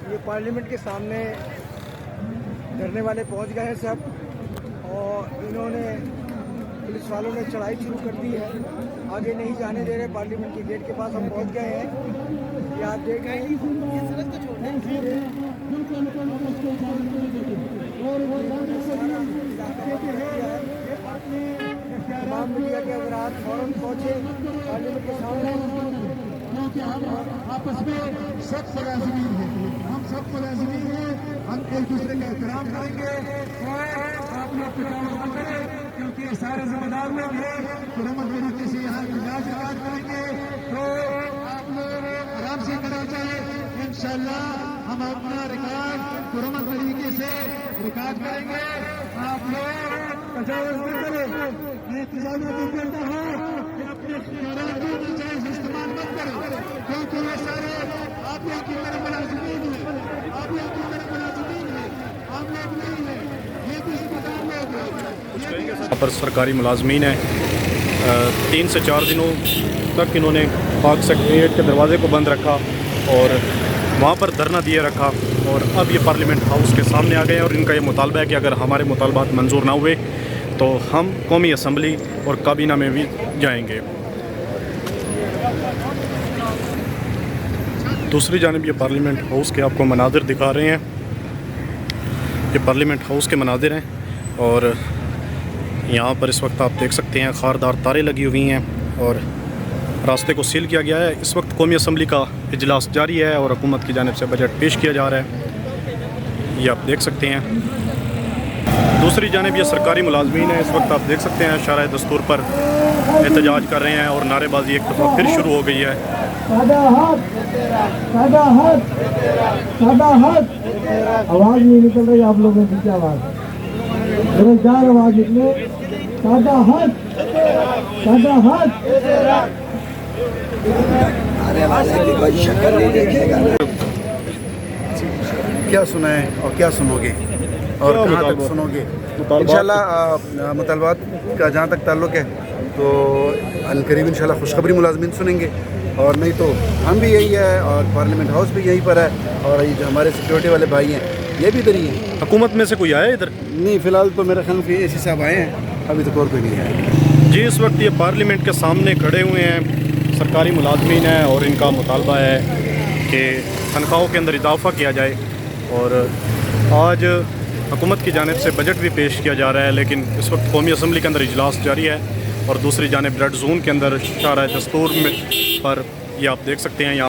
ये पार्लियामेंट के सामने धरने वाले पहुंच गए हैं सब, और इन्होंने पुलिस वालों ने चढ़ाई शुरू कर दी है। आगे नहीं जाने दे रहे। पार्लियामेंट के गेट के पास हम पहुंच गए हैं। ये आप देख रहे हैं, तमाम मीडिया के अगर आप फौरन पहुंचे पार्लियामेंट के सामने, क्योंकि हम आपस में सब मुलाजिमीन हैं, हम सब मुलाजिमीन हैं, हम एक दूसरे का एहतराम करेंगे। आप लोग फिक्र करें, क्योंकि सारे जिम्मेदार लोग हैं, पुरअमन तरीके से यहाँ इजाज करेंगे। तो आप लोग आराम से करना चाहिए। इंशाअल्लाह हम अपना रिकॉर्ड पुरअमन तरीके से रिकॉर्ड करेंगे। आप लोग तजावुज़ न करें, इंतजामिया को कहता हूँ कि अपने इख्तियारात को नाजायज़ इस्तेमाल मत करो, क्योंकि ये सारे आप लोग की तरह मुलाजिमीन हैं, आप लोग की तरह मुलाजिमीन हैं, हम लोग नहीं हैं, ये भी जिम्मेदार लोग हैं। यहाँ पर सरकारी मुलाजमीन हैं। 3 से 4 दिनों तक इन्होंने पाक सेक्रेटेरिएट के दरवाज़े को बंद रखा और वहाँ पर धरना दिए रखा, और अब ये पार्लियामेंट हाउस के सामने आ गए और इनका ये मुतालबा है कि अगर हमारे मुतालबात मंजूर ना हुए तो हम कौमी असम्बली और काबीना में भी जाएंगे। दूसरी जानिब ये पार्लियामेंट हाउस के आपको मनाजिर दिखा रहे हैं। ये पार्लियामेंट हाउस के मनाजिर हैं, और यहाँ पर इस वक्त आप देख सकते हैं खारदार तारें लगी हुई हैं और रास्ते को सील किया गया है। इस वक्त कौमी असम्बली का इजलास जारी है और हुकूमत की जानिब से बजट पेश किया जा रहा है, ये आप देख सकते हैं। दूसरी जानिब ये सरकारी मुलाजमीन है, इस वक्त आप देख सकते हैं शरअ दस्तूर पर एहतजाज कर रहे हैं और नारेबाजी एक दफ़ा फिर शुरू हो गई है। आवाज़ नहीं निकल रही आप लोगों की, क्या आवाज़? बेरोजगार आवाज़ निकले। सादा हक, सादा हक। क्या सुनाए और क्या सुनोगे और कहाँ तक सुनोगे? इंशाल्लाह मुतालबात का जहाँ तक ताल्लुक़ है तो अनकरीब इंशाल्लाह खुशखबरी मुलाजमीन सुनेंगे, और नहीं तो हम भी यही है, और पार्लियामेंट हाउस भी यहीं पर है, और ये जो हमारे सिक्योरिटी वाले भाई हैं ये भी इधर ही हैं। हुकूमत में से कोई आया इधर? नहीं, फ़िलहाल तो मेरा ख्याल से एसी साहब आए हैं, अभी तक और कोई नहीं आया। जी, इस वक्त ये पार्लियामेंट के सामने खड़े हुए हैं, सरकारी मुलाजमीन हैं और इनका मुतालबा है कि तनख्वाहों के अंदर इजाफ़ा किया जाए। और आज हुकूमत की जानिब से बजट भी पेश किया जा रहा है, लेकिन इस वक्त कौमी असम्बली के अंदर इजलास जारी है, और दूसरी जानिब रेड जोन के अंदर शरअ दस्तूर में पर ये आप देख सकते हैं यहाँ